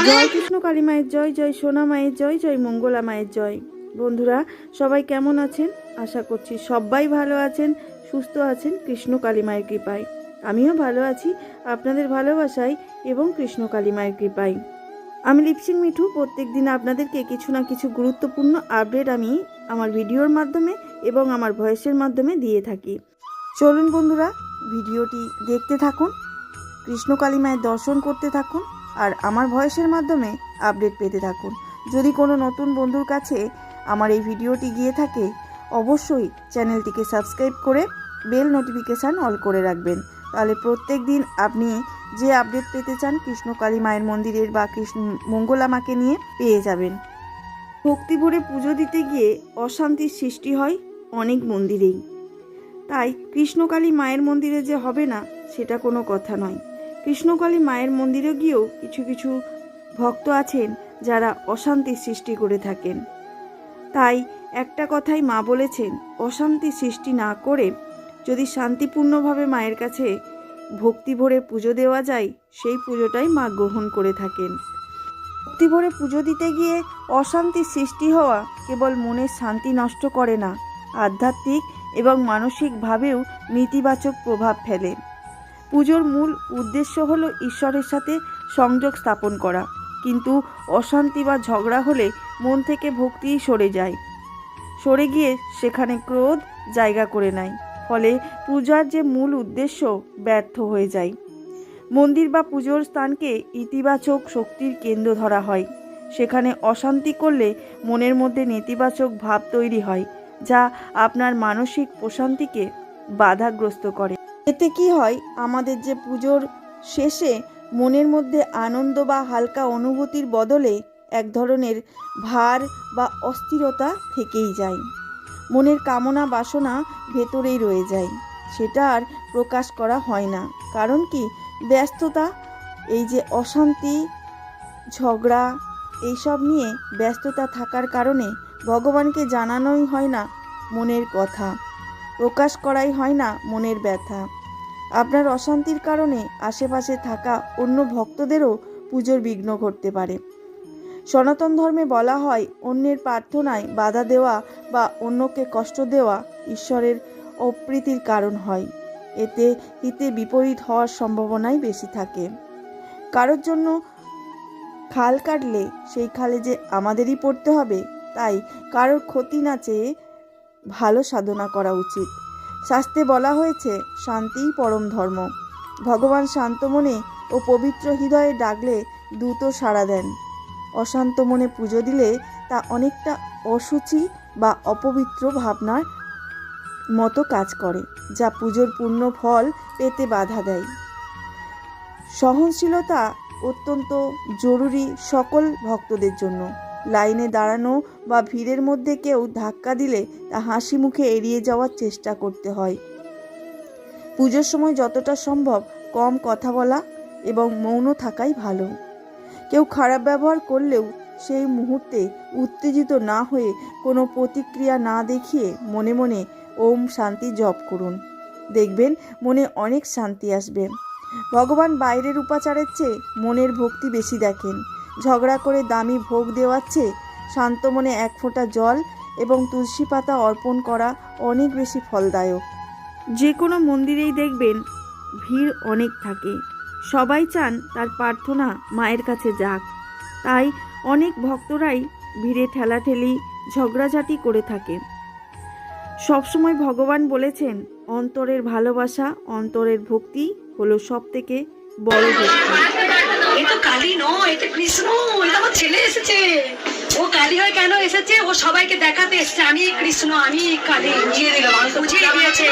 জয় কৃষ্ণ কালী মায়ের জয়, জয় সোনা মায়ের জয়, জয় মঙ্গলা মায়ের জয়। বন্ধুরা সবাই কেমন আছেন? আশা করছি সবাই ভালো আছেন, সুস্থ আছেন কৃষ্ণ কালী মায়ের কৃপায়। আমিও ভালো আছি আপনাদের ভালোবাসায় এবং কৃষ্ণ কালী মায়ের কৃপায়। আমি লিপসিং মিঠু প্রত্যেক দিন আপনাদেরকে কিছু না কিছু গুরুত্বপূর্ণ আপডেট আমি আমার ভিডিওর মাধ্যমে এবং আমার ভয়েসের মাধ্যমে দিয়ে থাকি। চলুন বন্ধুরা ভিডিওটি দেখতে থাকুন, কৃষ্ণ কালী মায়ের দর্শন করতে থাকুন আর আমার ভয়েসের মাধ্যমে আপডেট পেতে থাকুন। যদি কোনো নতুন বন্ধুর কাছে আমার এই ভিডিওটি গিয়ে থাকে অবশ্যই চ্যানেলটিকে সাবস্ক্রাইব করে বেল নোটিফিকেশান অল করে রাখবেন, তাহলে প্রত্যেক দিন আপনি যে আপডেট পেতে চান কৃষ্ণ কালী মায়ের মন্দিরের বা কৃষ্ণ মঙ্গলা মাকে নিয়ে পেয়ে যাবেন। ভক্তি ভরে পুজো দিতে গিয়ে অশান্তির সৃষ্টি হয় অনেক মন্দিরেই, তাই কৃষ্ণকালী মায়ের মন্দিরে যে হবে না সেটা কোনো কথা নয়। কৃষ্ণকালী মায়ের মন্দিরে গিয়েও কিছু কিছু ভক্ত আছেন যারা অশান্তির সৃষ্টি করে থাকেন। তাই একটা কথাই মা বলেছেন, অশান্তি সৃষ্টি না করে যদি শান্তিপূর্ণভাবে মায়ের কাছে ভক্তি ভরে পুজো দেওয়া যায় সেই পুজোটাই মা গ্রহণ করে থাকেন। ভক্তি ভরে পুজো দিতে গিয়ে অশান্তির সৃষ্টি হওয়া কেবল মনের শান্তি নষ্ট করে না, আধ্যাত্মিক এবং মানসিকভাবেও নেতিবাচক প্রভাব ফেলে। পুজোর মূল উদ্দেশ্য হলো ঈশ্বরের সাথে সংযোগ স্থাপন করা, কিন্তু অশান্তি বা ঝগড়া হলে মন থেকে ভক্তি সরে গিয়ে সেখানে ক্রোধ জায়গা করে নেয়, ফলে পূজার যে মূল উদ্দেশ্য ব্যর্থ হয়ে যায়। মন্দির বা পুজোর স্থানকে ইতিবাচক শক্তির কেন্দ্র ধরা হয়। সেখানে অশান্তি করলে মনের মধ্যে নেতিবাচক ভাব তৈরি হয়, যা আপনার মানসিক প্রশান্তিকে বাধাগ্রস্ত করে। এতে কি হয়, আমাদের যে পুজোর শেষে মনের মধ্যে আনন্দ বা হালকা অনুভূতির বদলে এক ধরনের ভার বা অস্থিরতা থেকেই যায়। মনের কামনা বাসনা ভেতরেই রয়ে যায়, সেটা আর প্রকাশ করা হয় না। কারণ কি, ব্যস্ততা, এই যে অশান্তি ঝগড়া এইসব নিয়ে ব্যস্ততা থাকার কারণে ভগবানকে জানানোই হয় না মনের কথা, প্রকাশ করাই হয় না মনের ব্যথা। আপনার অশান্তির কারণে আশেপাশে থাকা অন্য ভক্তদেরও পুজোর বিঘ্ন ঘটতে পারে। সনাতন ধর্মে বলা হয়, অন্যের প্রার্থনায় বাধা দেওয়া বা অন্যকে কষ্ট দেওয়া ঈশ্বরের অপ্রীতির কারণ হয়। এতে হিতে বিপরীত হওয়ার সম্ভাবনাই বেশি থাকে। কারোর জন্য খাল কাটলে সেই খালে যে আমাদেরই পড়তে হবে, তাই কারোর ক্ষতি না চেয়ে ভালো সাধনা করা উচিত। শাস্ত্রে বলা হয়েছে, শান্তিই পরম ধর্ম। ভগবান শান্ত মনে ও পবিত্র হৃদয়ে ডাকলে দ্রুত সাড়া দেন। অশান্ত মনে পুজো দিলে তা অনেকটা অশুচি বা অপবিত্র ভাবনার মতো কাজ করে, যা পুজোর পূর্ণ ফল পেতে বাধা দেয়। সহনশীলতা অত্যন্ত জরুরি সকল ভক্তদের জন্য। লাইনে দাঁড়ানো বা ভিড়ের মধ্যে কেউ ধাক্কা দিলে তা হাসি মুখে এড়িয়ে যাওয়ার চেষ্টা করতে হয়। পুজোর সময় যতটা সম্ভব কম কথা বলা এবং মৌন থাকাই ভালো। কেউ খারাপ ব্যবহার করলেও সেই মুহূর্তে উত্তেজিত না হয়ে কোনো প্রতিক্রিয়া না দেখিয়ে মনে মনে ওম শান্তি জপ করুন, দেখবেন মনে অনেক শান্তি আসবে। ভগবান বাইরের উপাচারের চেয়ে মনের ভক্তি বেশি দেখেন। ঝগড়া করে দামি ভোগ দেওয়ার চেয়ে শান্ত মনে এক ফোঁটা জল এবং তুলসী পাতা অর্পণ করা অনেক বেশি ফলদায়ক। যে কোনো মন্দিরেই দেখবেন ভিড় অনেক থাকে, সবাই চান তার প্রার্থনা মায়ের কাছে যাক, তাই অনেক ভক্তরাই ভিড়ে ঠেলাঠেলি ঝগড়াঝাটি করে থাকে। সবসময় ভগবান বলেছেন, অন্তরের ভালোবাসা, অন্তরের ভক্তি হলো সব থেকে বড় ভক্তি। এটা কালী নয়, এটা কৃষ্ণ। এটা আমার ছেলে এসেছে, ও কালী হয়ে কেন এসেছে? ও সবাইকে দেখাতে এসেছে আমি কৃষ্ণ, আমি কালী। বুঝিয়ে দিয়েছে।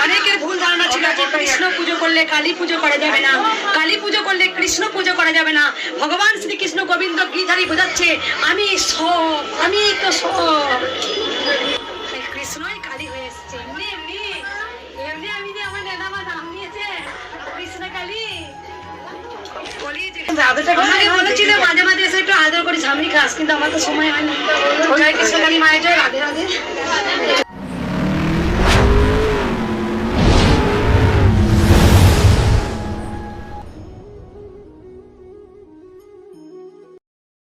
অনেকের ভুল ধারণা ছিল যে কৃষ্ণ পুজো করলে কালী পুজো করা যাবে না, কালী পুজো করলে কৃষ্ণ পুজো করা যাবে না। ভগবান শ্রীকৃষ্ণ গোবিন্দ গীতারি বোঝাচ্ছে, আমি সব, আমি তো সব। কৃষ্ণই কালী হয়ে এসেছে। এমনি এমনি এমনি আমি যে আমার নেতা মা নাম নিয়েছে কৃষ্ণ কালী। বলেছিল মাঝে মাঝে এসে একটু আদর করে ঝামড়ি খাস, কিন্তু আমার তো সময় হয় না। জয় কৃষ্ণ কালী মায়ের জয়। রাধে রাধে।